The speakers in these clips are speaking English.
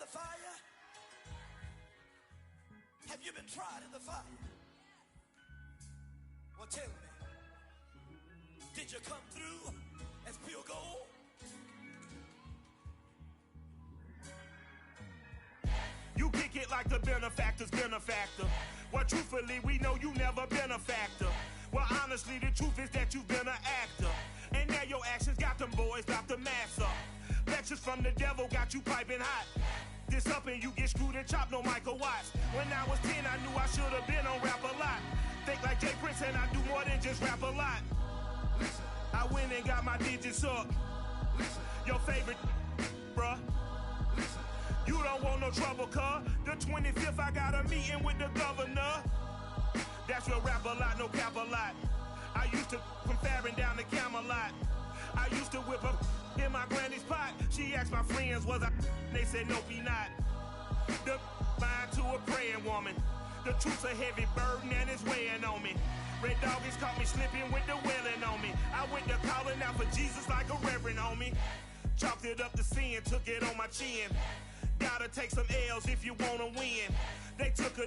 the fire? Have you been tried in the fire? Well, tell me, did you come through as pure gold? You kick it like the benefactor's benefactor. Well, truthfully, we know you never been a factor. Well, honestly, the truth is that you've been an actor. And now your actions got them boys dropped the mask up. Lectures from the devil got you piping hot. This up and you get screwed and chopped, no Michael Watts. When I was 10, I knew I should have been on rap a lot. Think like Jay Prince and I do more than just rap a lot. Listen, I went and got my digits up. Listen, your favorite, bruh. Listen, you don't want no trouble, cuz. The 25th, I got a meeting with the governor. That's real rap a lot, no cap a lot. I used to from Farron down to Camelot. I used to whip up in my granny's pot. She asked my friends, was I? They said, nope, he not. The mind to a praying woman. The truth's a heavy burden and it's weighing on me. Red doggies caught me slipping with the wailing on me. I went to calling out for Jesus like a reverend on me. Chalked it up to sin, took it on my chin. Gotta take some L's if you wanna win. They took a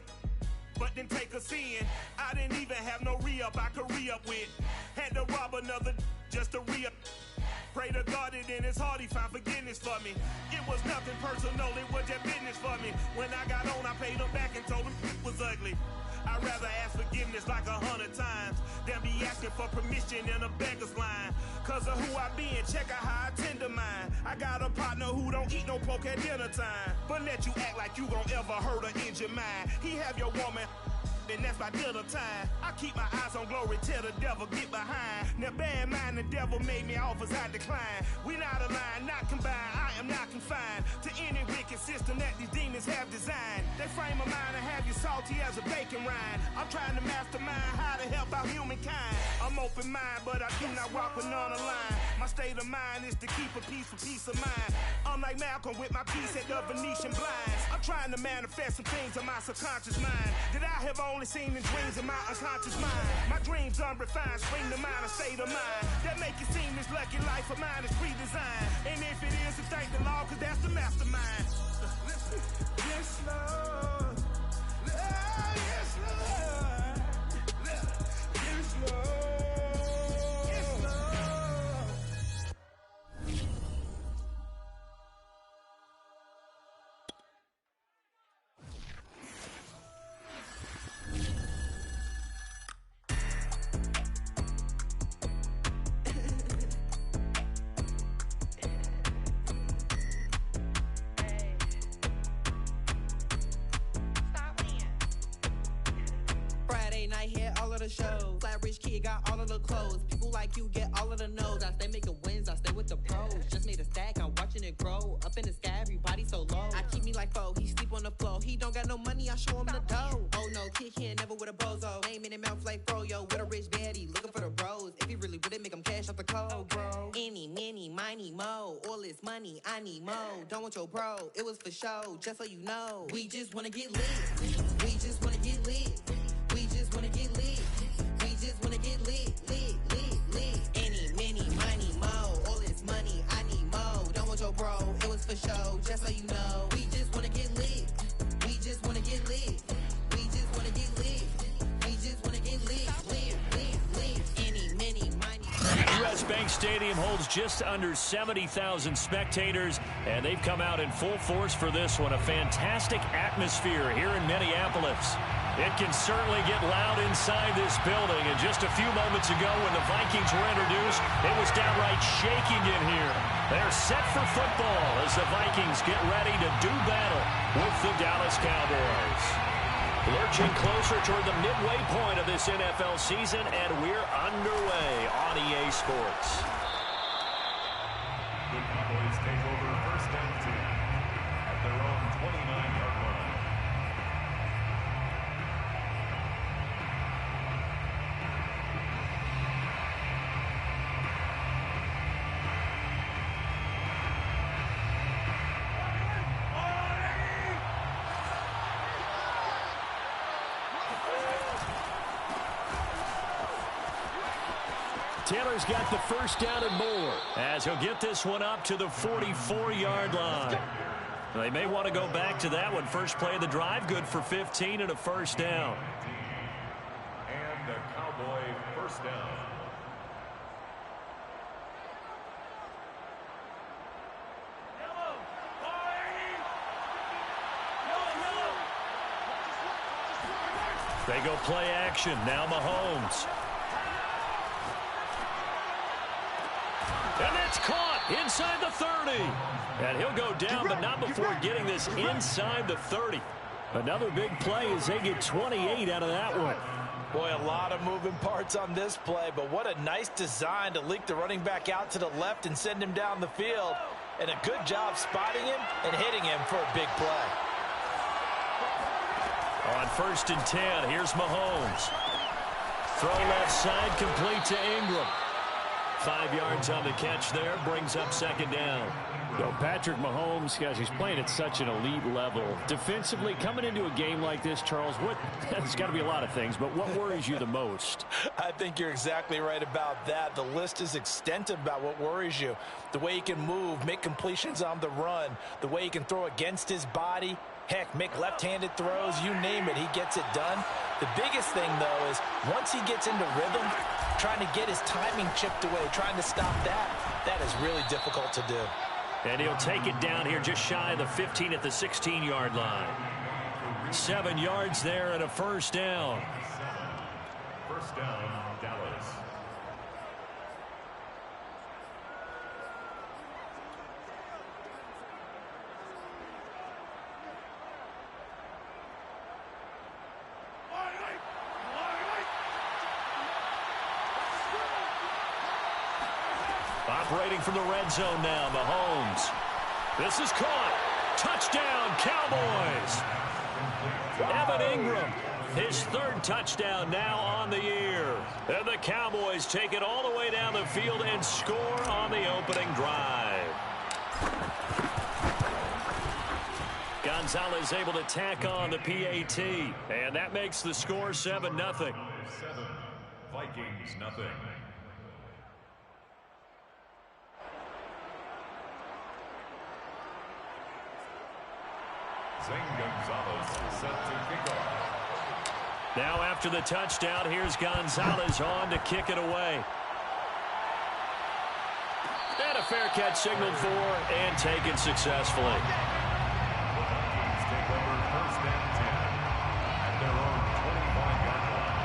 but didn't take a sin. I didn't even have no re-up I could re-up with. Had to rob another just to re-up. Pray to God that in his heart he found forgiveness for me. It was nothing personal, it was just business for me. When I got on, I paid him back and told him it was ugly. I'd rather ask forgiveness like 100 times than be asking for permission in a beggar's line. Cause of who I be and check out how I tend to mine. I got a partner who don't eat no pork at dinner time, but let you act like you gon' ever hurt or injure mine. He have your woman and that's by dinner time. I keep my eyes on glory till the devil get behind. Now bear in mind the devil made me offers I decline. We not aligned, not combined, I am not confined to any wicked system that these demons have designed. They frame a mind and have you salty as a bacon rind. I'm trying to mastermind how to help out humankind. I'm open mind, but I do not walk with none aligned. My state of mind is to keep a peace for peace of mind. Unlike Malcolm with my piece at the Venetian blinds. I'm trying to manifest some things in my subconscious mind that I have only seen in dreams in my unconscious mind. My dreams unrefined, spring to mind, a state of mind that make it seem this lucky life of mine is pre-designed. And if it is, then thank the Lord, cause that's the mastermind. Yes, Lord. Yes, Lord. Yes, Lord. Shows. Flat rich kid got all of the clothes. People like you get all of the no's. I stay making wins, I stay with the pros. Just made a stack, I'm watching it grow. Up in the sky, everybody so low. I keep me like foe, he sleep on the floor. He don't got no money, I show him the dough. Oh no, kid here never with a bozo. Aim in the mouth like froyo. With a rich baddie, looking for the bros. If he really would it make him cash out the cold, bro. Any, many, miny, mo. All this money, I need mo. Don't want your bro, it was for show. Just so you know, we just wanna get lit. We just wanna get lit. We just wanna get lit. We just wanna get lit, lit, lit, lit. Any, many, money, mo. All this money, I need mo. Don't want your bro, it was for show, just so you know. We just wanna get lit. We just wanna get lit. We just wanna get lit. We just wanna get lit, lit, lit, lit. Any, many, money. US Bank Stadium holds just under 70,000 spectators, and they've come out in full force for this one. A fantastic atmosphere here in Minneapolis. It can certainly get loud inside this building. And just a few moments ago when the Vikings were introduced, it was downright shaking in here. They're set for football as the Vikings get ready to do battle with the Dallas Cowboys. Lurching closer toward the midway point of this NFL season, and we're underway on EA Sports. The Cowboys take over first and 10 at their own 29-yard line. Taylor's got the first down and more as he'll get this one up to the 44-yard line. They may want to go back to that one. First play of the drive, good for 15 and a first down. And a Cowboy first down. They go play action. Now Mahomes. And that's caught inside the 30. And he'll go down, but not before getting this inside the 30. Another big play as they get 28 out of that one. Boy, a lot of moving parts on this play, but what a nice design to leak the running back out to the left and send him down the field. And a good job spotting him and hitting him for a big play. On 1st and 10, here's Mahomes. Throw left side, complete to Ingram. 5 yards on the catch there, brings up 2nd down. Well, Patrick Mahomes, guys, he's playing at such an elite level. Defensively, coming into a game like this, Charles, there's got to be a lot of things, but what worries you the most? I think you're exactly right about that. The list is extensive about what worries you. The way he can move, make completions on the run, the way he can throw against his body, heck, make left-handed throws, you name it, he gets it done. The biggest thing, though, is once he gets into rhythm, trying to get his timing chipped away, trying to stop that is really difficult to do. And he'll take it down here just shy of the 15 at the 16-yard line. 7 yards there and a first down. First down, Dallas. Operating from the red zone now, Mahomes. This is caught. Touchdown, Cowboys. Evan Ingram, his 3rd touchdown now on the year. And the Cowboys take it all the way down the field and score on the opening drive. Gonzalez able to tack on the PAT. And that makes the score 7-0. 7, Vikings nothing. Gonzalez set to kick off. Now after the touchdown, here's Gonzalez on to kick it away. And a fair catch signaled for and taken successfully. The Vikings take over 1st and 10 at their own 25-yard line.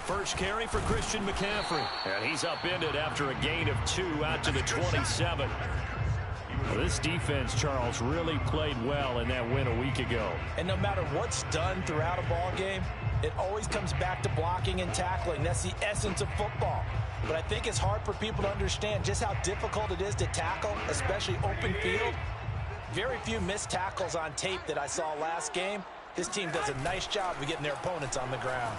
First carry for Christian McCaffrey. And he's upended after a gain of 2 out to the 27. Well, this defense, Charles, really played well in that win a week ago. And no matter what's done throughout a ball game, it always comes back to blocking and tackling. That's the essence of football. But I think it's hard for people to understand just how difficult it is to tackle, especially open field. Very few missed tackles on tape that I saw last game. This team does a nice job of getting their opponents on the ground.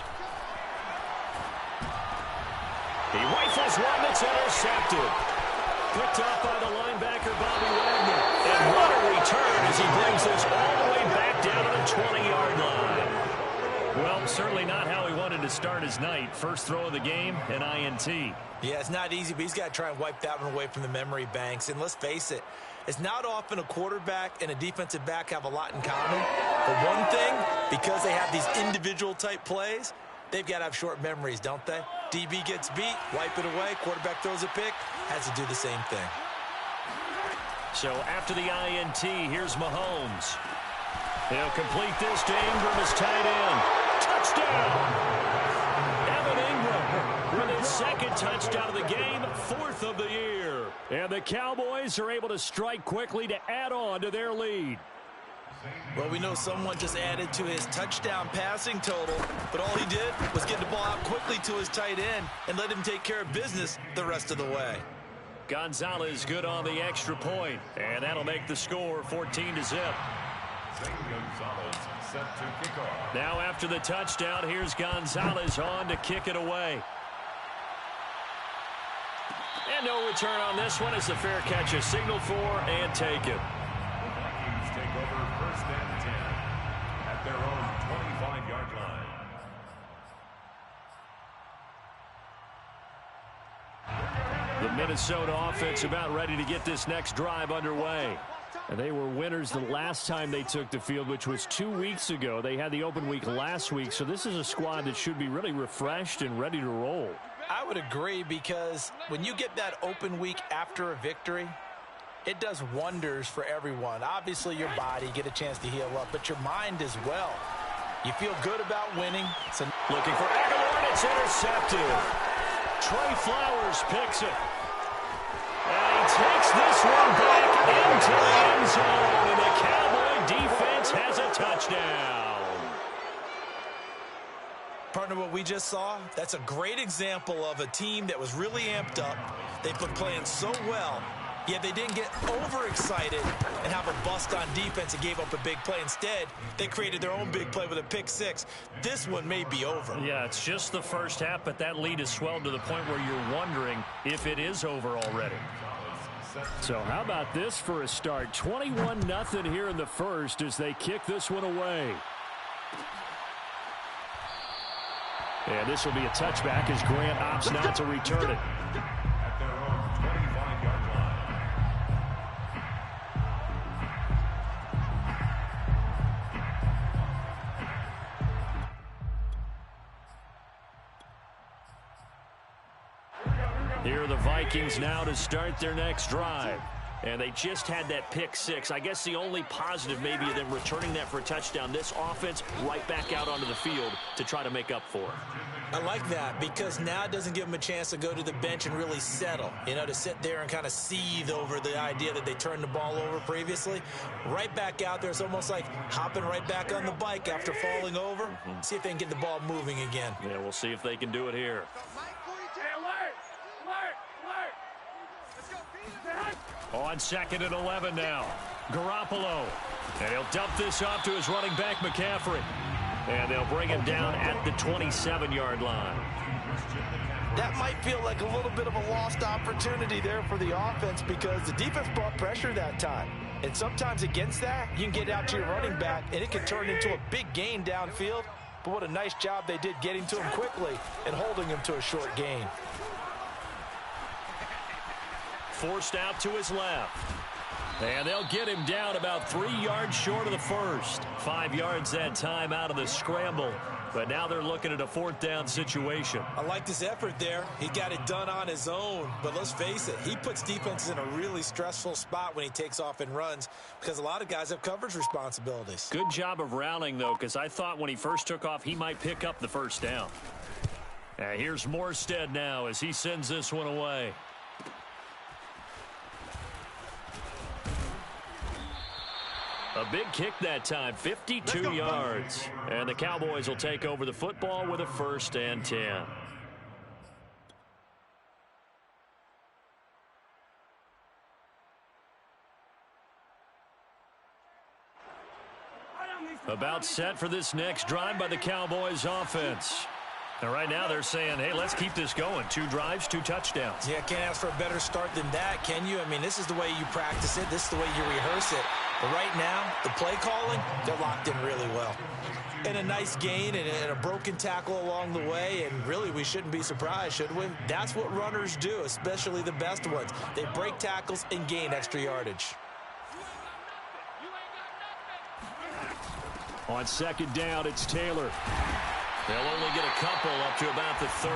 He rifles one that's intercepted. Picked up by the linebacker, Bobby Wagner. And what a return as he brings this all the way back down to the 20-yard line. Well, certainly not how he wanted to start his night. First throw of the game, an INT. Yeah, it's not easy, but he's got to try and wipe that one away from the memory banks. And let's face it, it's not often a quarterback and a defensive back have a lot in common. But one thing, because they have these individual type plays, they've got to have short memories, don't they? DB gets beat, wipe it away, quarterback throws a pick, has to do the same thing. So after the INT, here's Mahomes. He'll complete this to Ingram as tight end. Touchdown! Evan Ingram with his 2nd touchdown of the game, 4th of the year. And the Cowboys are able to strike quickly to add on to their lead. Well, we know someone just added to his touchdown passing total, but all he did was get the ball out quickly to his tight end and let him take care of business the rest of the way. Gonzalez good on the extra point, and that'll make the score 14-0. Gonzalez set to kick off. Now after the touchdown, here's Gonzalez on to kick it away. And no return on this one as the fair catch is signaled for and taken. The Vikings take over 1st and 10 at their own 25-yard line. The Minnesota offense about ready to get this next drive underway. And they were winners the last time they took the field, which was 2 weeks ago. They had the open week last week, so this is a squad that should be really refreshed and ready to roll. I would agree, because when you get that open week after a victory, it does wonders for everyone. Obviously, your body, get a chance to heal up, but your mind as well. You feel good about winning. So looking for Aguilar, and it's intercepted. Trey Flowers picks it. And he takes this one back into the end zone, and the Cowboy defense has a touchdown. Partner, what we just saw, that's a great example of a team that was really amped up. They've been playing so well, yet they didn't get overexcited and have a bust on defense and gave up a big play. Instead, they created their own big play with a pick six. This one may be over. Yeah, it's just the first half, but that lead has swelled to the point where you're wondering if it is over already. So how about this for a start? 21-0 here in the first as they kick this one away. And this will be a touchback as Grant opts not to return it. At their own 25-yard line. Here are the Vikings now to start their next drive. And they just had that pick six. I guess the only positive maybe of them returning that for a touchdown. This offense right back out onto the field to try to make up for it. I like that, because now it doesn't give them a chance to go to the bench and really settle, to sit there and kind of seethe over the idea that they turned the ball over previously. Right back out there, it's almost like hopping right back on the bike after falling over. See if they can get the ball moving again. Yeah, we'll see if they can do it here. On 2nd and 11 now. Garoppolo. And he'll dump this off to his running back, McCaffrey. And they'll bring him down at the 27-yard line. That might feel like a little bit of a lost opportunity there for the offense, because the defense brought pressure that time. And sometimes against that, you can get out to your running back, and it can turn into a big gain downfield. But what a nice job they did getting to him quickly and holding him to a short gain. Forced out to his left. And they'll get him down about 3 yards short of the first. 5 yards that time out of the scramble. But now they're looking at a 4th down situation. I like his effort there. He got it done on his own. But let's face it, he puts defenses in a really stressful spot when he takes off and runs, because a lot of guys have coverage responsibilities. Good job of rallying, though, because I thought when he first took off, he might pick up the 1st down. And here's Morstead now as he sends this one away. A big kick that time, 52 yards. And the Cowboys will take over the football with a 1st and 10. About set for this next drive by the Cowboys offense. And right now they're saying, hey, let's keep this going. 2 drives, 2 touchdowns. Yeah, can't ask for a better start than that, can you? I mean, this is the way you practice it. This is the way you rehearse it. But right now, the play calling, they're locked in really well. And a nice gain and a broken tackle along the way, and really we shouldn't be surprised, should we? That's what runners do, especially the best ones. They break tackles and gain extra yardage. On 2nd down, it's Taylor. They'll only get a couple up to about the 30.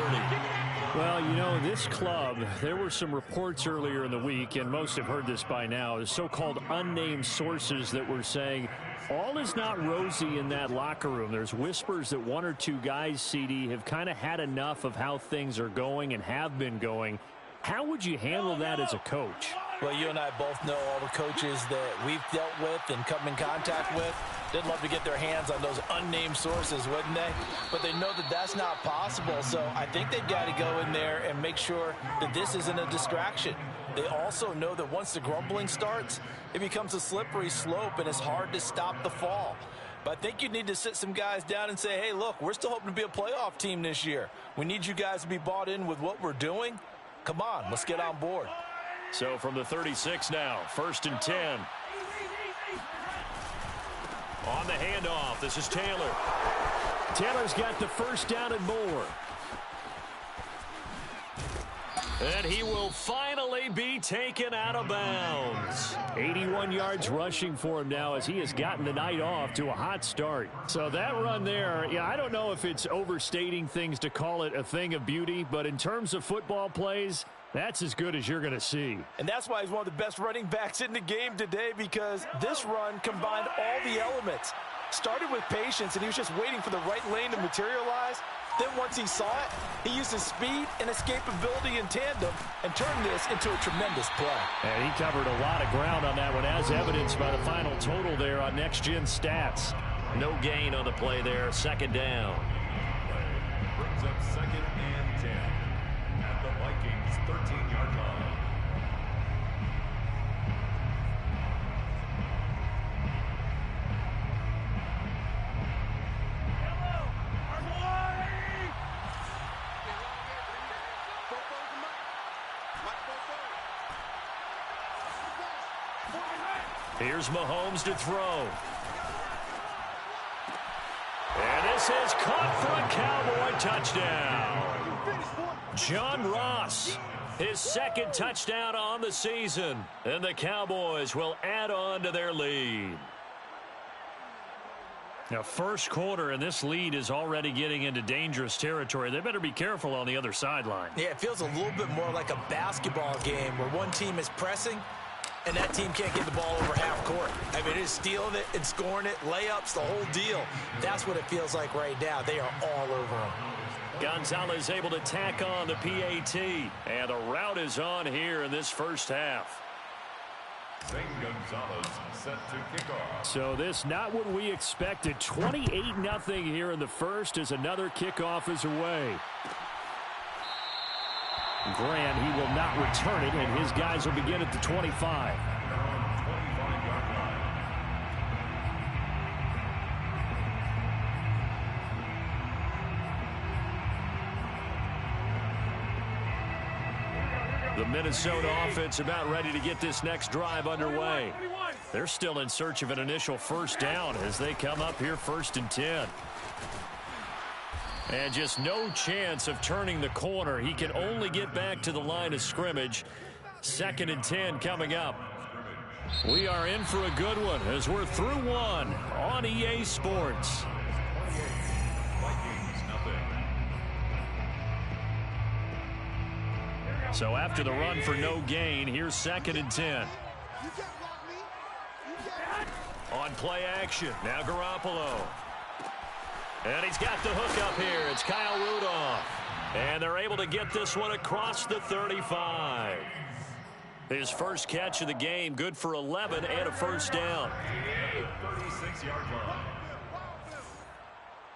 Well, this club, there were some reports earlier in the week, and most have heard this by now, the so-called unnamed sources that were saying all is not rosy in that locker room. There's whispers that 1 or 2 guys, CD, have kind of had enough of how things are going and have been going. How would you handle that as a coach? Well, you and I both know all the coaches that we've dealt with and come in contact with. They'd love to get their hands on those unnamed sources, wouldn't they? But they know that that's not possible, so I think they've got to go in there and make sure that this isn't a distraction. They also know that once the grumbling starts, it becomes a slippery slope, and it's hard to stop the fall. But I think you need to sit some guys down and say, hey, look, we're still hoping to be a playoff team this year. We need you guys to be bought in with what we're doing. Come on, let's get on board. So from the 36 now, 1st and 10. On the handoff, this is Taylor. Taylor's got the first down and more. And he will finally be taken out of bounds. 81 yards rushing for him now as he has gotten the night off to a hot start. So that run there, yeah, I don't know if it's overstating things to call it a thing of beauty, but in terms of football plays, that's as good as you're going to see. And that's why he's one of the best running backs in the game today, because this run combined all the elements. Started with patience, and he was just waiting for the right lane to materialize. Then once he saw it, he used his speed and escapability in tandem and turned this into a tremendous play. And he covered a lot of ground on that one, as evidenced by the final total there on Next Gen Stats. No gain on the play there, 2nd down. Brings up 2nd and 10 at the Vikings 13-yard line. Here's Mahomes to throw. And this is caught for a Cowboy touchdown. John Ross, his 2nd touchdown on the season. And the Cowboys will add on to their lead. Now, first quarter, and this lead is already getting into dangerous territory. They better be careful on the other sideline. Yeah, it feels a little bit more like a basketball game where one team is pressing and that team can't get the ball over half court. I mean, it is stealing it and scoring it, layups, the whole deal. That's what it feels like right now. They are all over them. Gonzalez able to tack on the PAT. And the route is on here in this first half. St. Gonzalez set to kick off. So this not what we expected. 28-0 here in the first as another kickoff is away. Grant, he will not return it, and his guys will begin at the 25. The Minnesota offense about ready to get this next drive underway. They're still in search of an initial first down as they come up here 1st and 10. And just no chance of turning the corner. He can only get back to the line of scrimmage. 2nd and 10 coming up. We are in for a good one as we're through one on EA Sports. So after the run for no gain, here's 2nd and 10. On play action, now Garoppolo. And he's got the hook up here. It's Kyle Rudolph. And they're able to get this one across the 35. His first catch of the game, good for 11 and a first down. 36-yard line.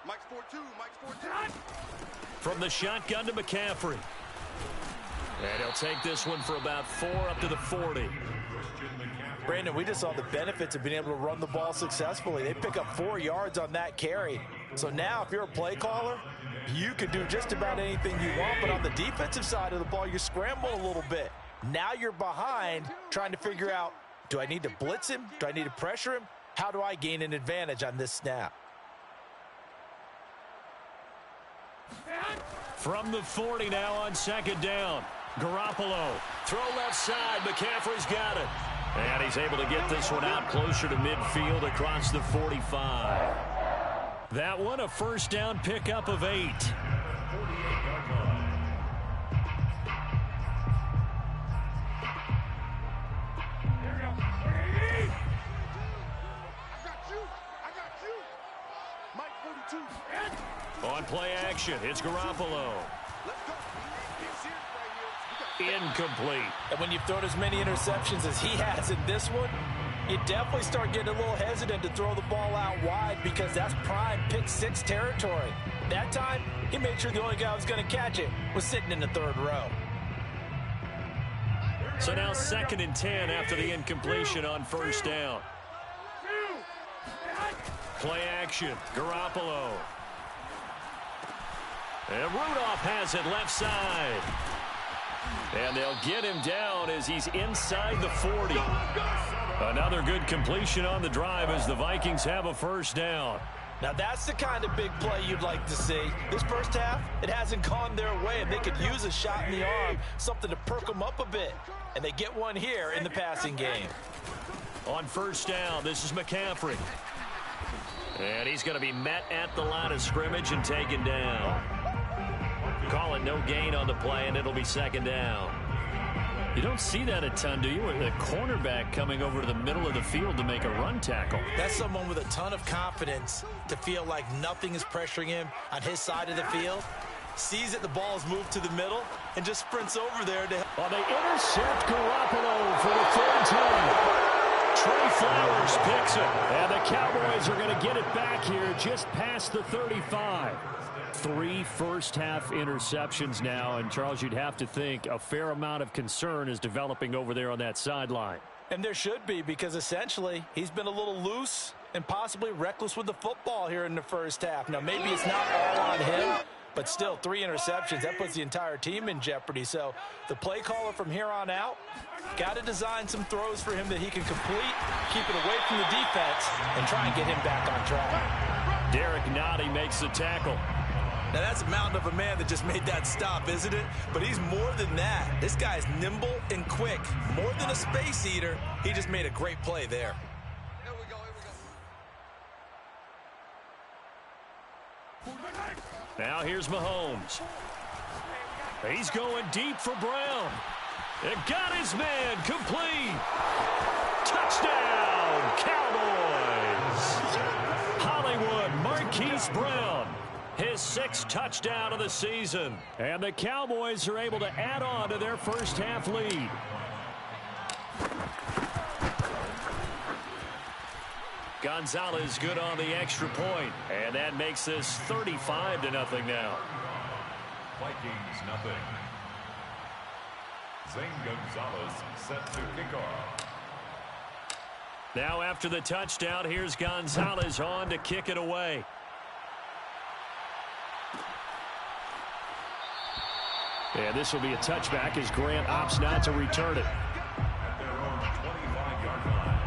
Mike's 4-2, Mike's 4-2. From the shotgun to McCaffrey. And he'll take this one for about 4 up to the 40. Brandon, we just saw the benefits of being able to run the ball successfully. They pick up 4 yards on that carry. So now if you're a play caller, you can do just about anything you want. But on the defensive side of the ball, you scramble a little bit. Now you're behind trying to figure out, do I need to blitz him? Do I need to pressure him? How do I gain an advantage on this snap? From the 40 now on 2nd down. Garoppolo, throw left side. McCaffrey's got it. And he's able to get this one out closer to midfield across the 45. That one a first down pickup of 8. On play action, it's Garoppolo. Incomplete. And when you've thrown as many interceptions as he has in this one, you definitely start getting a little hesitant to throw the ball out wide because that's prime pick 6 territory. That time, he made sure the only guy who was going to catch it was sitting in the 3rd row. So now 2nd and 10 after the incompletion on first down. Play action, Garoppolo. And Rudolph has it left side. And they'll get him down as he's inside the 40. Another good completion on the drive as the Vikings have a first down. Now that's the kind of big play you'd like to see. This first half, it hasn't gone their way, and they could use a shot in the arm, something to perk them up a bit. And they get one here in the passing game. On first down, this is McCaffrey. And he's going to be met at the line of scrimmage and taken down. Call it no gain on the play, and it'll be second down. You don't see that a ton, do you? A cornerback coming over to the middle of the field to make a run tackle. That's someone with a ton of confidence to feel like nothing is pressuring him on his side of the field. Sees that the ball is moved to the middle and just sprints over there to help. Well, they intercept Garoppolo for the third time. Trey Flowers picks it, and the Cowboys are going to get it back here just past the 35. 3 first-half interceptions now, and Charles, you'd have to think a fair amount of concern is developing over there on that sideline. And there should be, because essentially he's been a little loose and possibly reckless with the football here in the first half. Now, maybe it's not all on him, but still 3 interceptions. That puts the entire team in jeopardy. So the play caller from here on out got to design some throws for him that he can complete, keep it away from the defense, and try and get him back on track. Derek Nottie makes the tackle. Now, that's a mountain of a man that just made that stop, isn't it? But he's more than that. This guy's nimble and quick. More than a space eater, he just made a great play there. Here we go. Now here's Mahomes. He's going deep for Brown. It got his man complete. Touchdown, Cowboys. Hollywood Marquise Brown. His 6th touchdown of the season. And the Cowboys are able to add on to their first half lead. Gonzalez good on the extra point. And that makes this 35-0 now. Vikings nothing. Zane Gonzalez set to kick off. Now after the touchdown, here's Gonzalez on to kick it away. And this will be a touchback as Grant opts not to return it. At their own 25-yard line.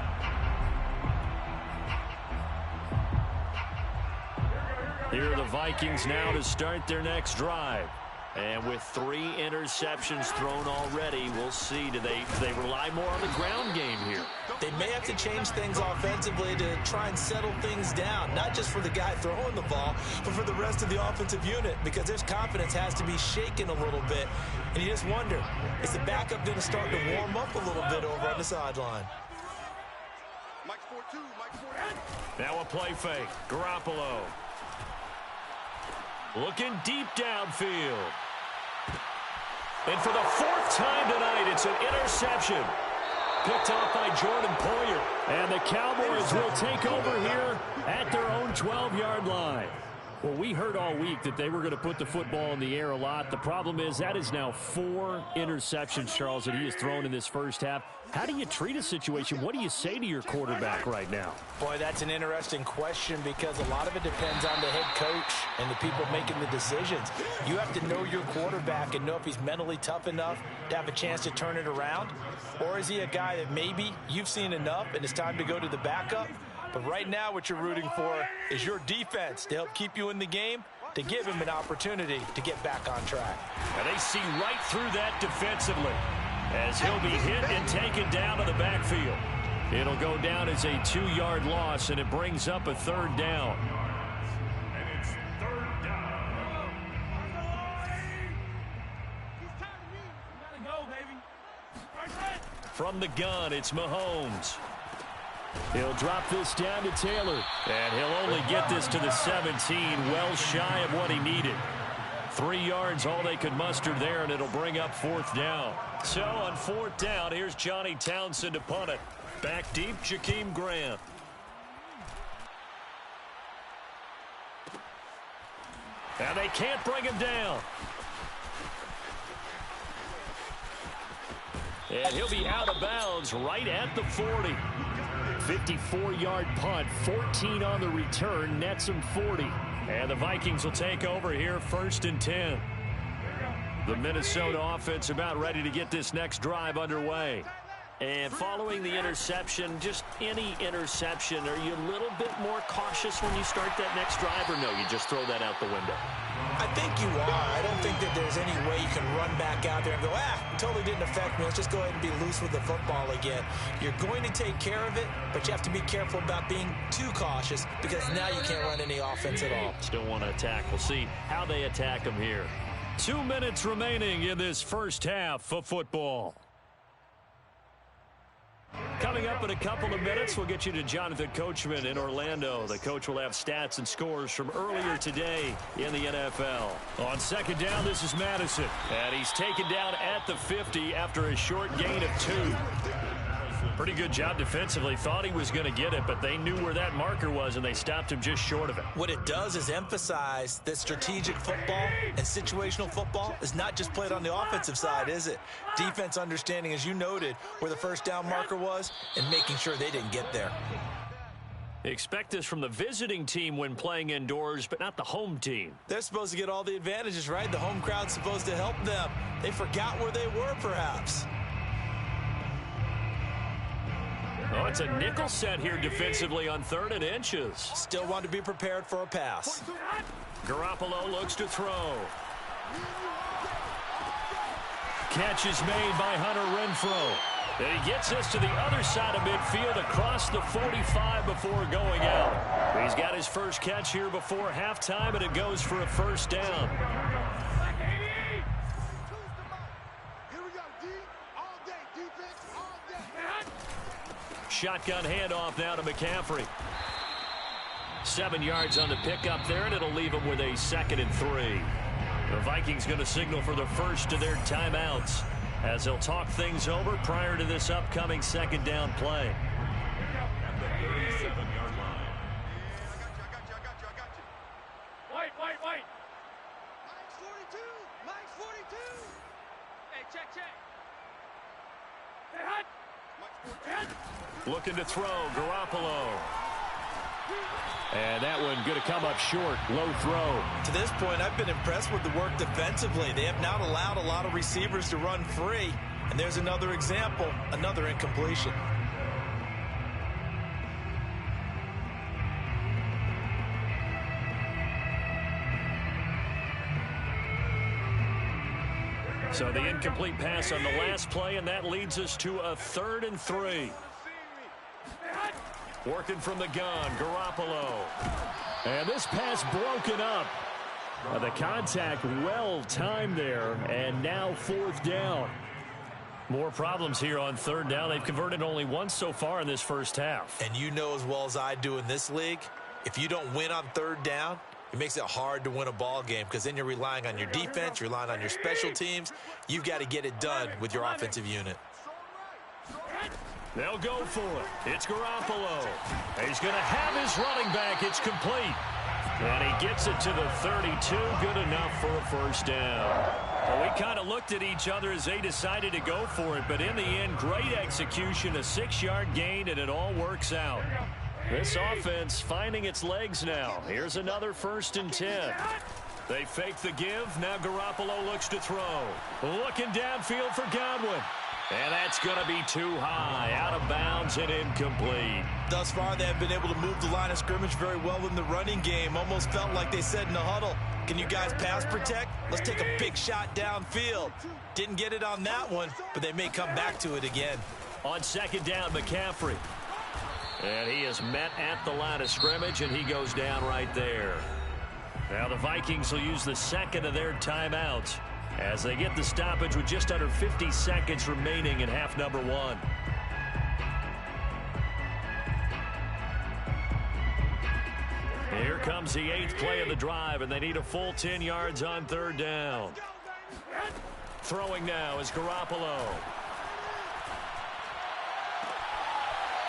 Here are the Vikings now to start their next drive. And with 3 interceptions thrown already, we'll see. Do they rely more on the ground game here? They may have to change things offensively to try and settle things down, not just for the guy throwing the ball, but for the rest of the offensive unit, because their confidence has to be shaken a little bit. And you just wonder, is the backup going to start to warm up a little bit over on the sideline? Now a play fake. Garoppolo. Looking deep downfield. And for the 4th time tonight, it's an interception. Picked off by Jordan Poyer. And the Cowboys will take over here at their own 12-yard line. Well, we heard all week that they were going to put the football in the air a lot. The problem is that is now 4 interceptions, Charles, that he has thrown in this first half. How do you treat a situation? What do you say to your quarterback right now? Boy, that's an interesting question, because a lot of it depends on the head coach and the people making the decisions. You have to know your quarterback and know if he's mentally tough enough to have a chance to turn it around. Or is he a guy that maybe you've seen enough and it's time to go to the backup? But right now what you're rooting for is your defense to help keep you in the game, to give him an opportunity to get back on track. And they see right through that defensively as he'll be hit and taken down to the backfield. It'll go down as a 2-yard loss, and it brings up a 3rd down. And it's 3rd down. From the gun, it's Mahomes. He'll drop this down to Taylor, and he'll only get this to the 17, well shy of what he needed. 3 yards, all they could muster there, and it'll bring up 4th down. So on 4th down, here's Johnny Townsend to punt it. Back deep, Jakeem Grant. And they can't bring him down. And he'll be out of bounds right at the 40. 54-yard punt, 14 on the return, nets him 40. And the Vikings will take over here 1st and 10. The Minnesota offense about ready to get this next drive underway. And following the interception, just any interception, are you a little bit more cautious when you start that next drive, or no, you just throw that out the window? I think you are. I don't think that there's any way you can run back out there and go, totally didn't affect me. Let's just go ahead and be loose with the football again. You're going to take care of it, but you have to be careful about being too cautious because now you can't run any offense at all. Still want to attack. We'll see how they attack them here. 2 minutes remaining in this first half of football. Coming up in a couple of minutes, we'll get you to Jonathan Coachman in Orlando. The coach will have stats and scores from earlier today in the NFL. On second down, this is Madison. And he's taken down at the 50 after a short gain of 2. Pretty good job defensively. Thought he was going to get it, but they knew where that marker was, and they stopped him just short of it. What it does is emphasize that strategic football and situational football is not just played on the offensive side, is it? Defense understanding, as you noted, where the first down marker was and making sure they didn't get there. Expect this from the visiting team when playing indoors, but not the home team. They're supposed to get all the advantages, right? The home crowd's supposed to help them. They forgot where they were, perhaps. Oh, it's a nickel set here defensively on 3rd and inches. Still want to be prepared for a pass. Garoppolo looks to throw. Catch is made by Hunter Renfrow. And he gets us to the other side of midfield across the 45 before going out. He's got his first catch here before halftime, and it goes for a first down. Shotgun handoff now to McCaffrey. 7 yards on the pickup there, and it'll leave him with a 2nd and 3. The Vikings going to signal for the first of their timeouts as they'll talk things over prior to this upcoming 2nd down play. At the 37-yard line. White. Mike's 42. Hey, check. Hey, hot. Looking to throw, Garoppolo. And that one going to come up short. Low throw. To this point, I've been impressed with the work defensively. They have not allowed a lot of receivers to run free. And there's another example, another incompletion. So the incomplete pass on the last play, and that leads us to a 3rd and 3. Working from the gun, Garoppolo. And this pass broken up. The contact well timed there, and now 4th down. More problems here on 3rd down. They've converted only once so far in this first half. And you know as well as I do in this league, if you don't win on 3rd down, it makes it hard to win a ball game because then you're relying on your defense, you're relying on your special teams. You've got to get it done with your offensive unit. They'll go for it. It's Garoppolo. He's going to have his running back. It's complete. And he gets it to the 32. Good enough for a first down. Well, we kind of looked at each other as they decided to go for it. But in the end, great execution, a 6-yard gain, and it all works out. This offense finding its legs now. Here's another 1st and 10. They fake the give. Now Garoppolo looks to throw. Looking downfield for Godwin. And that's going to be too high. Out of bounds and incomplete. Thus far, they have been able to move the line of scrimmage very well in the running game. Almost felt like they said in the huddle, can you guys pass protect? Let's take a big shot downfield. Didn't get it on that one, but they may come back to it again. On 2nd down, McCaffrey. And he is met at the line of scrimmage, and he goes down right there. Now the Vikings will use the 2nd of their timeouts as they get the stoppage with just under 50 seconds remaining in half number 1. Here comes the 8th play of the drive, and they need a full 10 yards on 3rd down. Throwing now is Garoppolo.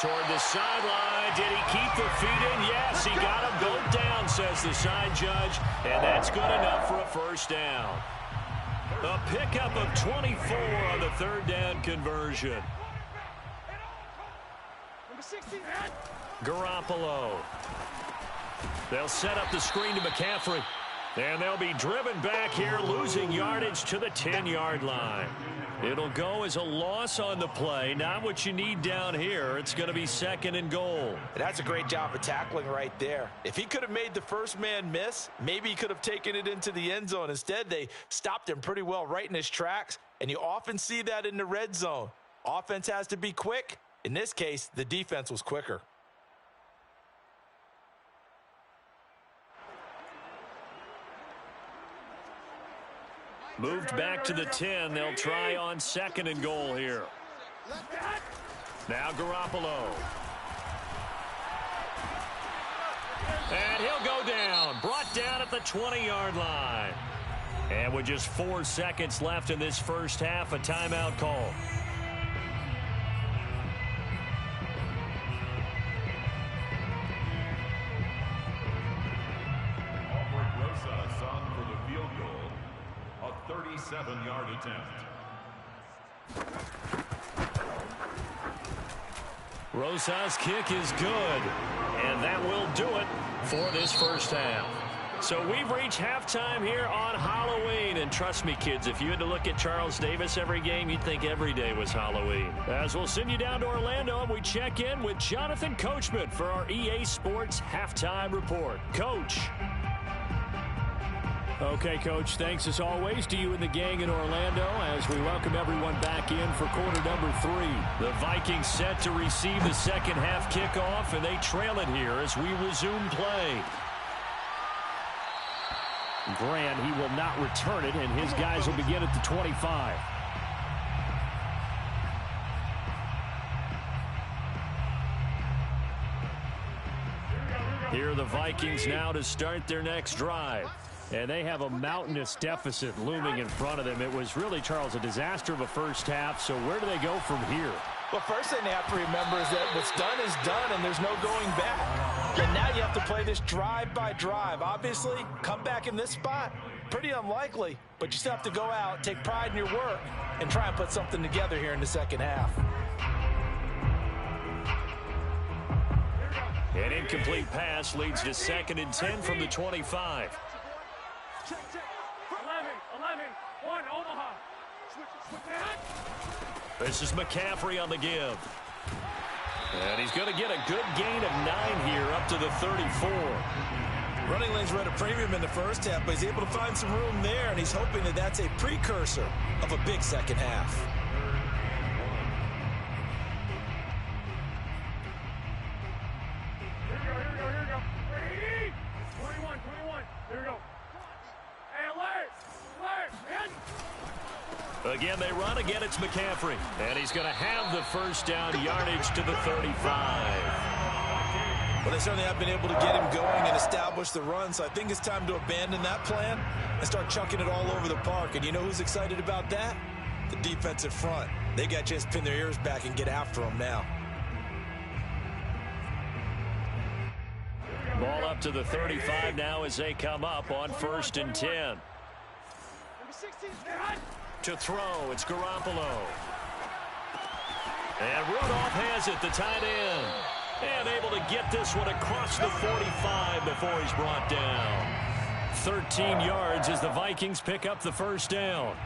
Toward the sideline. Did he keep the feet in? Yes, he got them both down, says the side judge. And that's good enough for a first down. A pickup of 24 on the 3rd down conversion. Garoppolo. They'll set up the screen to McCaffrey. And they'll be driven back here, losing yardage to the 10-yard line. It'll go as a loss on the play. Not what you need down here. It's going to be 2nd and goal. That's a great job of tackling right there. If he could have made the first man miss, maybe he could have taken it into the end zone. Instead, they stopped him pretty well right in his tracks, and you often see that in the red zone. Offense has to be quick. In this case, the defense was quicker. Moved back to the 10. They'll try on 2nd and goal here. Now Garoppolo. And he'll go down. Brought down at the 20-yard line. And with just 4 seconds left in this first half, a timeout call. On for the field goal. A 37-yard attempt. Rosa's kick is good, and that will do it for this first half. So we've reached halftime here on Halloween, and trust me, kids, if you had to look at Charles Davis every game, you'd think every day was Halloween. As we'll send you down to Orlando, and we check in with Jonathan Coachman for our EA Sports Halftime Report. Coach. Okay, Coach, thanks as always to you and the gang in Orlando as we welcome everyone back in for quarter number 3. The Vikings set to receive the second half kickoff, and they trail it here as we resume play. Grant, he will not return it, and his guys will begin at the 25. Here are the Vikings now to start their next drive. And they have a mountainous deficit looming in front of them. It was really, Charles, a disaster of a first half. So where do they go from here? Well, first thing they have to remember is that what's done is done, and there's no going back. And now you have to play this drive by drive. Obviously, come back in this spot, pretty unlikely. But you still have to go out, take pride in your work, and try and put something together here in the second half. An incomplete pass leads to 2nd and 10 from the 25. 11, 1, Omaha. This is McCaffrey on the give. And he's going to get a good gain of 9 here up to the 34. Running lanes were at a premium in the first half, but he's able to find some room there, and he's hoping that that's a precursor of a big second half. Here we go. 21. Here we go. Again, they run. Again, it's McCaffrey. And he's going to have the first down, yardage to the 35. Well, they certainly have been able to get him going and establish the run, so I think it's time to abandon that plan and start chucking it all over the park. And you know who's excited about that? The defensive front. They got a chance to pin their ears back and get after him now. Ball up to the 35 now as they come up on 1st and 10. To throw, it's Garoppolo. And Rudolph has it, the tight end. And able to get this one across the 45 before he's brought down. 13 yards as the Vikings pick up the first down.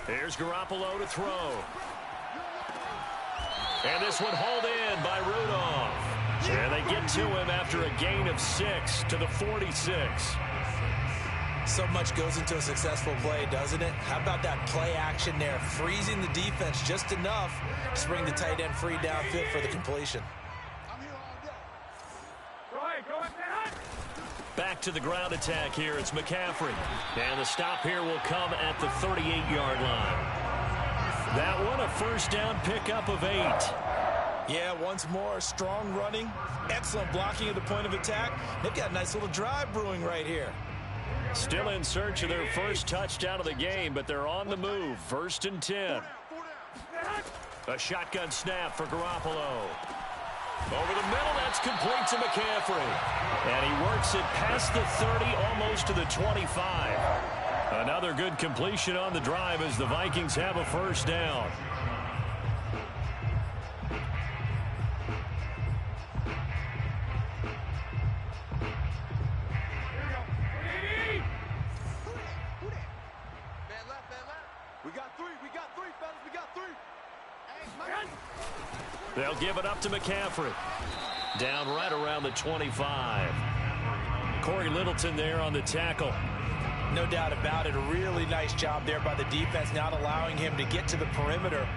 Here's Garoppolo to throw. And this one hauled in by Rudolph. And they get to him after a gain of 6 to the 46. So much goes into a successful play, doesn't it? How about that play action there? Freezing the defense just enough to bring the tight end free downfield for the completion. Back to the ground attack here. It's McCaffrey. And the stop here will come at the 38-yard line. That one, a first down pickup of 8. Yeah, once more, strong running, excellent blocking at the point of attack. They've got a nice little drive brewing right here. Still in search of their first touchdown of the game, but they're on the move. 1st and 10. A shotgun snap for Garoppolo. Over the middle, that's complete to McCaffrey. And he works it past the 30, almost to the 25. Another good completion on the drive as the Vikings have a first down. We got three, fellas. We got three. They'll give it up to McCaffrey. Down right around the 25. Corey Littleton there on the tackle. No doubt about it. A really nice job there by the defense, not allowing him to get to the perimeter.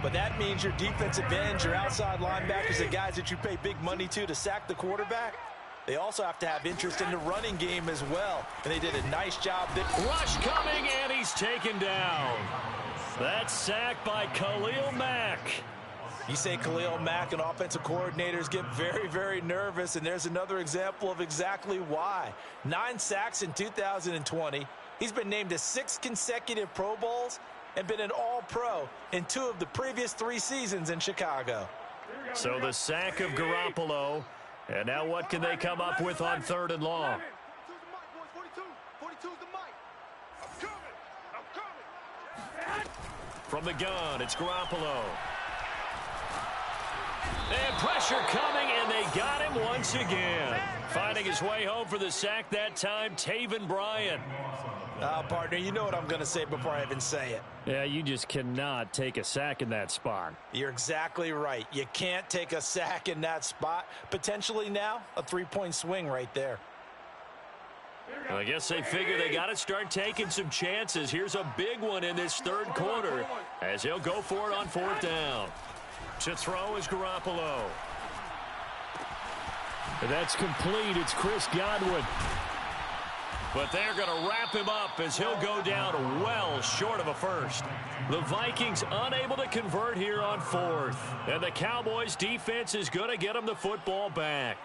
But that means your defensive ends, your outside linebackers, the guys that you pay big money to sack the quarterback, they also have to have interest in the running game as well. And they did a nice job. Rush coming, and he's taken down. That's sacked by Khalil Mack. You say Khalil Mack and offensive coordinators get very, very nervous, and there's another example of exactly why. 9 sacks in 2020. He's been named to 6 consecutive Pro Bowls and been an All-Pro in 2 of the previous 3 seasons in Chicago. So the sack of Garoppolo, and now what can they come up with on 3rd and long? 42's the mic. I'm coming. From the gun, it's Garoppolo. And pressure coming, and they got him once again. Finding his way home for the sack that time, Taven Bryan. Partner, you know what I'm going to say before I even say it. Yeah, you just cannot take a sack in that spot. You're exactly right. You can't take a sack in that spot. Potentially now, a 3-point swing right there. Well, I guess they figure they got to start taking some chances. Here's a big one in this 3rd quarter as he'll go for it on 4th down. To throw is Garoppolo. That's complete. It's Chris Godwin. But they're going to wrap him up as he'll go down well short of a first. The Vikings unable to convert here on 4th. And the Cowboys defense is going to get them the football back.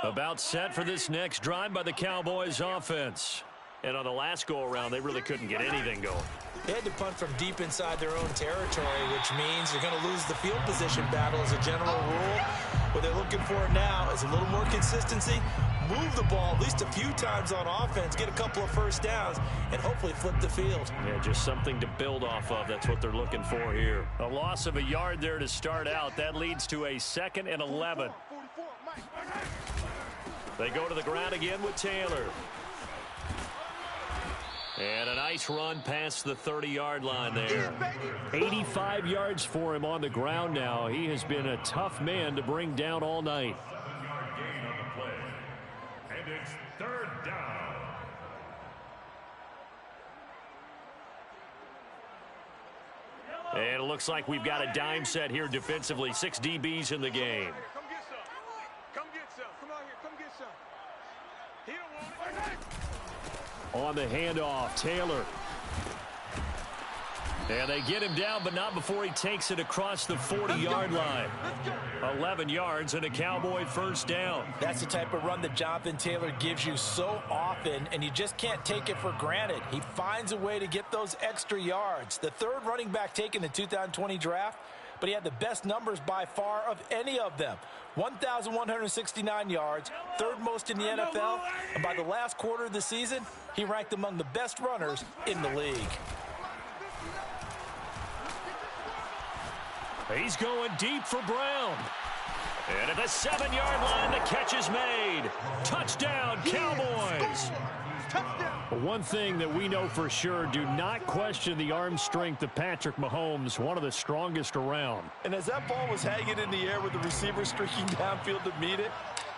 About set for this next drive by the Cowboys offense. And on the last go-around, they really couldn't get anything going. They had to punt from deep inside their own territory, which means they're going to lose the field position battle as a general rule. What they're looking for now is a little more consistency, move the ball at least a few times on offense, get a couple of first downs, and hopefully flip the field. Yeah, just something to build off of. That's what they're looking for here. A loss of a yard there to start out. That leads to a 2nd and 11. They go to the ground again with Taylor. And a nice run past the 30-yard line there. 85 yards for him on the ground now. He has been a tough man to bring down all night. And it's 3rd down. And it looks like we've got a dime set here defensively. 6 DBs in the game. On the handoff, Taylor. And they get him down, but not before he takes it across the 40-yard line. 11 yards and a Cowboy first down. That's the type of run that Jonathan Taylor gives you so often, and you just can't take it for granted. He finds a way to get those extra yards. The 3rd running back taken in the 2020 draft, but he had the best numbers by far of any of them. 1,169 yards, 3rd most in the NFL, and by the last quarter of the season, he ranked among the best runners in the league. He's going deep for Brown. And at the 7-yard line, the catch is made. Touchdown, Cowboys. One thing that we know for sure, do not question the arm strength of Patrick Mahomes, one of the strongest around. And as that ball was hanging in the air with the receiver streaking downfield to meet it,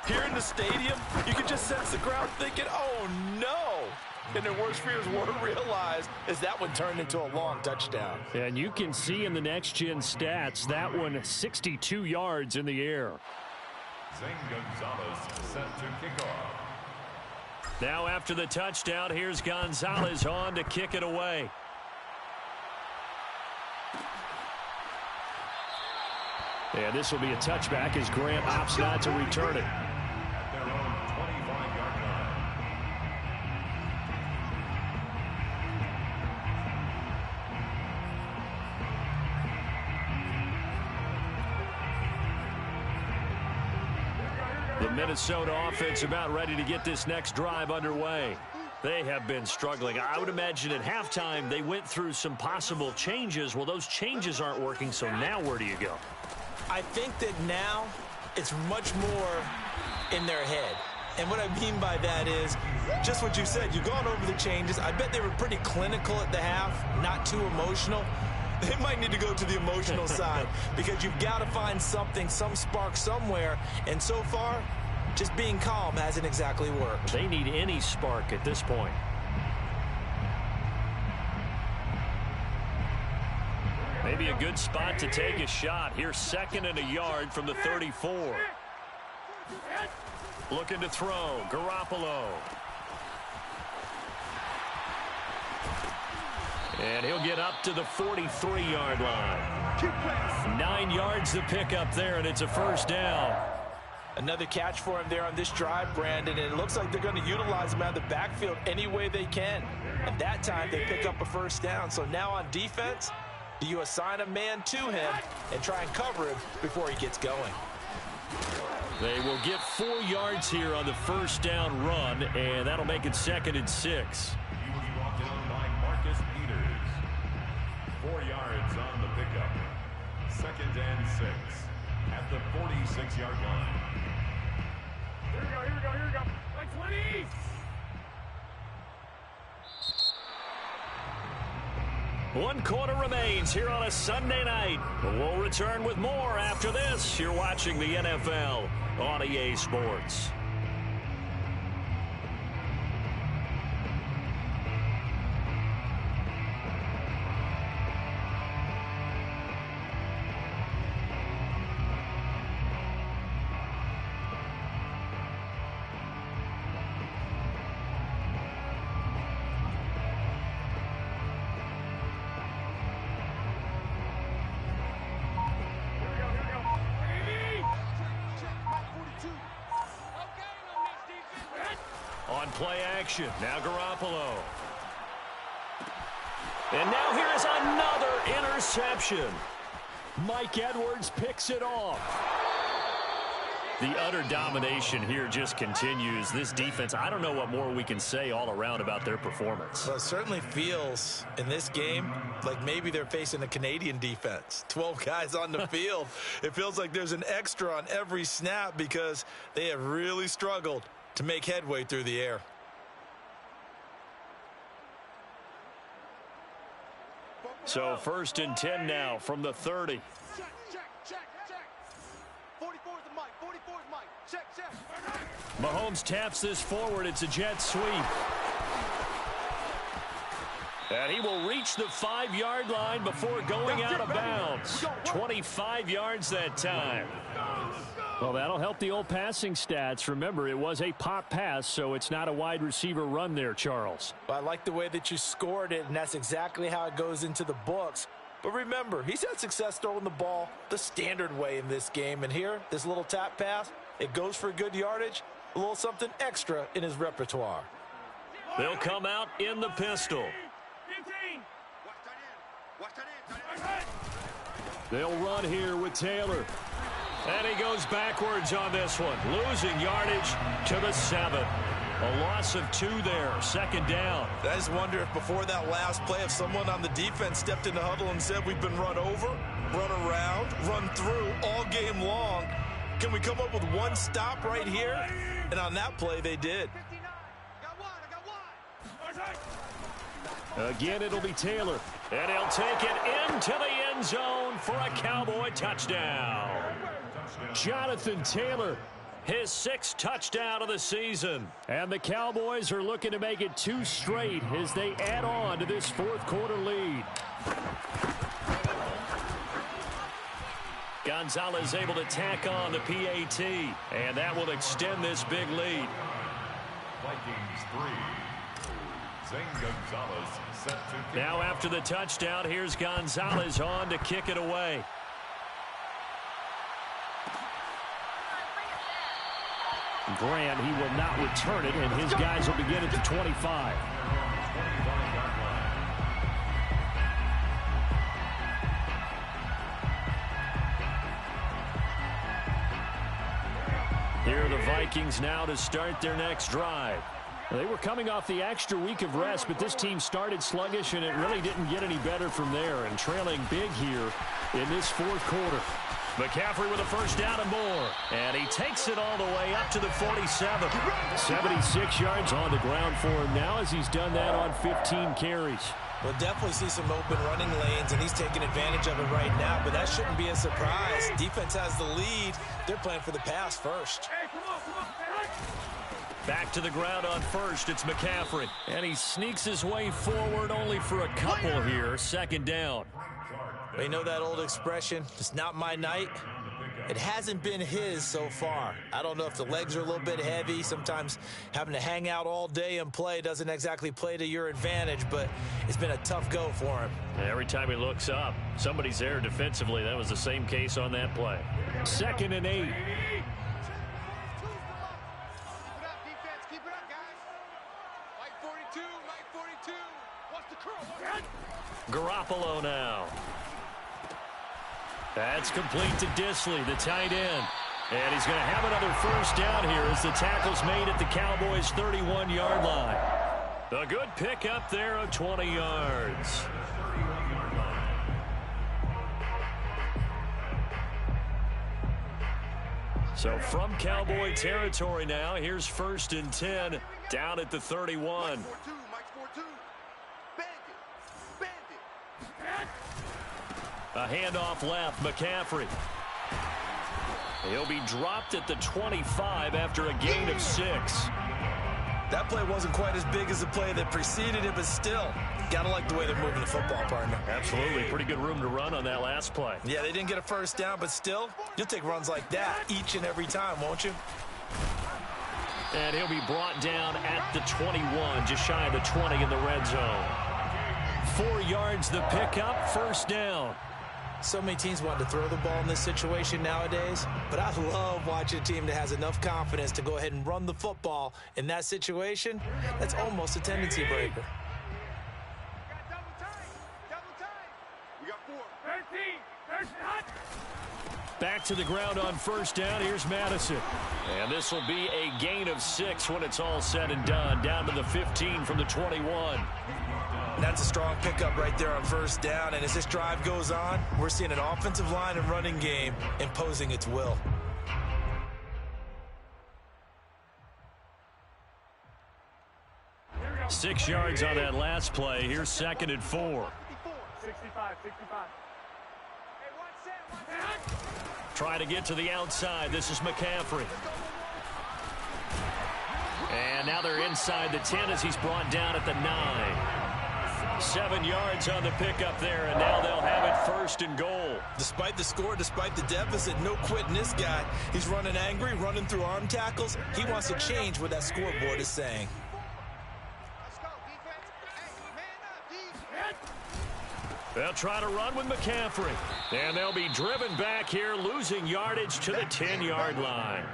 here in the stadium, you could just sense the crowd thinking, oh no! And their worst fears weren't realized as that one turned into a long touchdown. And you can see in the next-gen stats, that one 62 yards in the air. Zane Gonzalez set to kick off. Now after the touchdown, here's Gonzalez on to kick it away. And this will be a touchback as Grant opts not to return it. At their own 25-yard line. The Minnesota offense about ready to get this next drive underway. They have been struggling. I would imagine at halftime they went through some possible changes. Well, those changes aren't working, so now where do you go? I think that now it's much more in their head. And what I mean by that is just what you said. You've gone over the changes. I bet they were pretty clinical at the half, not too emotional. They might need to go to the emotional side because you've got to find something, some spark somewhere. And so far, just being calm hasn't exactly worked. They need any spark at this point. Maybe a good spot to take a shot. Here's 2nd and a yard from the 34. Looking to throw. Garoppolo. And he'll get up to the 43-yard line. 9 yards to pick up there, and it's a first down. Another catch for him there on this drive, Brandon, and it looks like they're going to utilize him out of the backfield any way they can. And that time they pick up a first down. So now on defense, do you assign a man to him and try and cover him before he gets going? They will get 4 yards here on the first down run, and that'll make it 2nd and 6. He was brought down by Marcus Peters. 4 yards on the pickup. 2nd and 6 at the 46-yard line. Here we go. Like 20. One quarter remains here on a Sunday night. We'll return with more after this. You're watching the NFL on EA Sports. On play action, now Garoppolo. And now here is another interception. Mike Edwards picks it off. The utter domination here just continues. This defense, I don't know what more we can say all around about their performance. Well, it certainly feels in this game like maybe they're facing a Canadian defense. 12 guys on the field. It feels like there's an extra on every snap because they have really struggled to make headway through the air. So 1st and 10 now from the 30. Check. 44's the mic. 44's mic. Check. Mahomes taps this forward. It's a jet sweep. And he will reach the 5-yard line before going out of bounds. 25 yards that time. Well, that'll help the old passing stats. Remember, it was a pop pass, so it's not a wide receiver run there, Charles. Well, I like the way that you scored it, and that's exactly how it goes into the books. But remember, he's had success throwing the ball the standard way in this game. And here, this little tap pass, it goes for good yardage, a little something extra in his repertoire. They'll come out in the pistol. They'll run here with Taylor. And he goes backwards on this one. Losing yardage to the 7. A loss of 2 there. 2nd down. I just wonder if before that last play, if someone on the defense stepped in the huddle and said, we've been run over, run around, run through all game long. Can we come up with one stop right here? And on that play, they did. Again, it'll be Taylor. And he'll take it into the end zone for a Cowboy touchdown. Jonathan Taylor, his 6th touchdown of the season. And the Cowboys are looking to make it 2 straight as they add on to this 4th quarter lead. Gonzalez able to tack on the PAT, and that will extend this big lead. Vikings 3. Zane Gonzalez set to kick. Now after the touchdown, here's Gonzalez on to kick it away. Grant, he will not return it, and his guys will begin at the 25. Here are the Vikings now to start their next drive. They were coming off the extra week of rest, but this team started sluggish, and it really didn't get any better from there, and trailing big here in this 4th quarter. McCaffrey with a first down and more. And he takes it all the way up to the 47. 76 yards on the ground for him now as he's done that on 15 carries. We'll definitely see some open running lanes, and he's taking advantage of it right now, but that shouldn't be a surprise. Defense has the lead. They're playing for the pass first. Back to the ground on first. It's McCaffrey. And he sneaks his way forward only for a couple here. Second down. You know that old expression, it's not my night? It hasn't been his so far. I don't know if the legs are a little bit heavy. Sometimes having to hang out all day and play doesn't exactly play to your advantage, but it's been a tough go for him. Every time he looks up, somebody's there defensively. That was the same case on that play. 2nd and 8. Garoppolo now. That's complete to Disley, the tight end. And he's going to have another first down here as the tackle's made at the Cowboys' 31-yard line. A good pickup there of 20 yards. So from Cowboy territory now, here's 1st and 10 down at the 31. A handoff left, McCaffrey. He'll be dropped at the 25 after a gain of 6. That play wasn't quite as big as the play that preceded it, but still, gotta like the way they're moving the football, partner. Absolutely. Pretty good room to run on that last play. Yeah, they didn't get a first down, but still, you'll take runs like that each and every time, won't you? And he'll be brought down at the 21, just shy of the 20 in the red zone. 4 yards the pickup, first down. So many teams want to throw the ball in this situation nowadays, but I love watching a team that has enough confidence to go ahead and run the football in that situation. That's almost a tendency breaker. We got 4. 13. Back to the ground on first down. Here's Madison. And this will be a gain of 6 when it's all said and done. Down to the 15 from the 21. That's a strong pickup right there on first down. And as this drive goes on, we're seeing an offensive line and running game imposing its will. Go. 6 yards on that last play. Here's 2nd and 4. 65. Try to get to the outside. This is McCaffrey. And now they're inside the 10 as he's brought down at the 9. 7 yards on the pickup there, and now they'll have it 1st and goal. Despite the score, despite the deficit, no quitting this guy. He's running angry, running through arm tackles. He wants to change what that scoreboard is saying. Let's go, defense. Hey, man up, defense. They'll try to run with McCaffrey. And they'll be driven back here, losing yardage to the 10-yard line.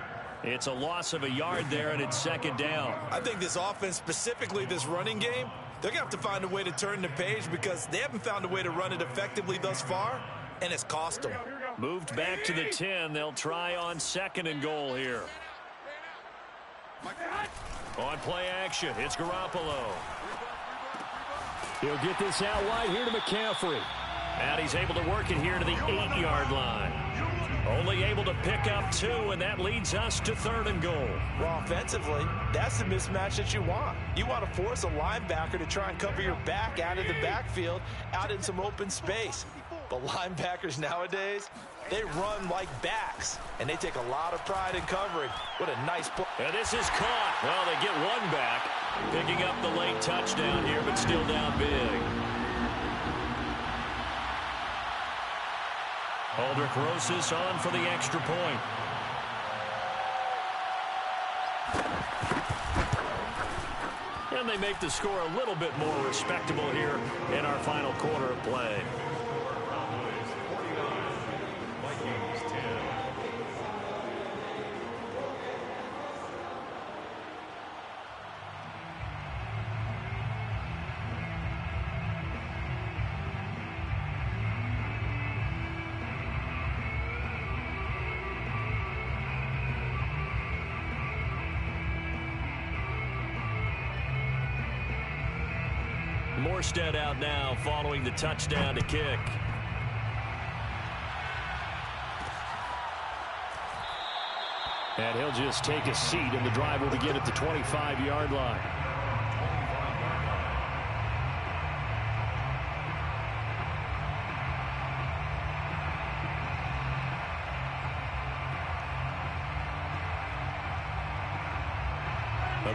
It's a loss of a yard there, and it's 2nd down. I think this offense, specifically this running game, they're going to have to find a way to turn the page because they haven't found a way to run it effectively thus far, and it's cost them. Moved back to the 10. They'll try on 2nd and goal here. On play action, it's Garoppolo. He'll get this out wide here to McCaffrey. And he's able to work it here to the 8-yard line. Only able to pick up 2, and that leads us to 3rd and goal. Well, offensively, that's the mismatch that you want. You want to force a linebacker to try and cover your back out of the backfield, out in some open space. But linebackers nowadays, they run like backs, and they take a lot of pride in covering. What a nice play. And this is caught. Well, they get one back, picking up the late touchdown here, but still down big. Aldrich Rosas on for the extra point. And they make the score a little bit more respectable here in our final quarter of play. Morstead out now following the touchdown to kick. And he'll just take a seat, and the drive will begin at the 25-yard line.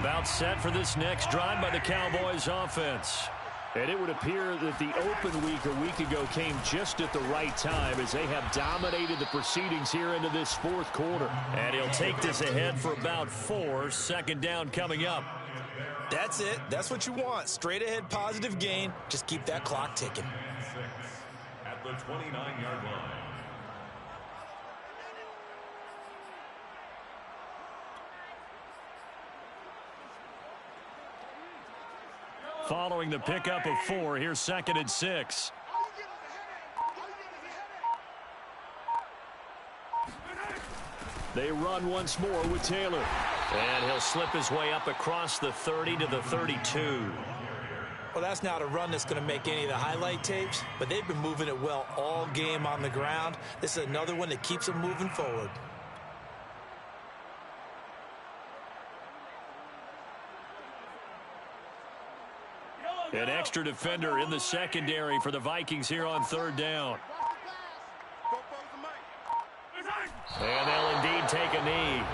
About set for this next drive by the Cowboys offense. And it would appear that the open week a week ago came just at the right time as they have dominated the proceedings here into this fourth quarter. And he'll take this ahead for about 4. Second down coming up. That's it. That's what you want. Straight ahead positive gain. Just keep that clock ticking. 6 at the 29-yard line. Following the pickup of 4, here's 2nd and 6. They run once more with Taylor. And he'll slip his way up across the 30 to the 32. Well, that's not a run that's going to make any of the highlight tapes, but they've been moving it well all game on the ground. This is another one that keeps them moving forward. An extra defender in the secondary for the Vikings here on 3rd down. And they'll indeed take a knee.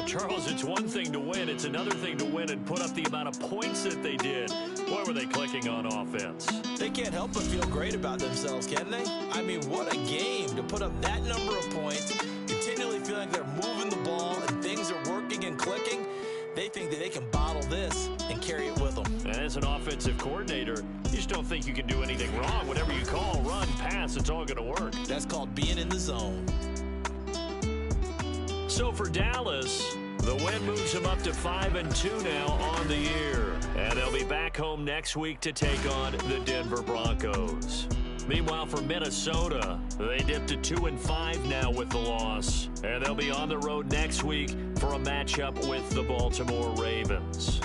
Charles, it's one thing to win. It's another thing to win and put up the amount of points that they did. Boy, were they clicking on offense. They can't help but feel great about themselves, can they? I mean, what a game to put up that number of points, continually feeling like they're moving the ball and things are working and clicking. They think that they can bottle this and carry it with them. And as an offensive coordinator, you just don't think you can do anything wrong. Whatever you call, run, pass, it's all going to work. That's called being in the zone. So for Dallas, the win moves them up to 5-2 now on the year. And they'll be back home next week to take on the Denver Broncos. Meanwhile, for Minnesota, they dipped to 2-5 now with the loss. And they'll be on the road next week for a matchup with the Baltimore Ravens.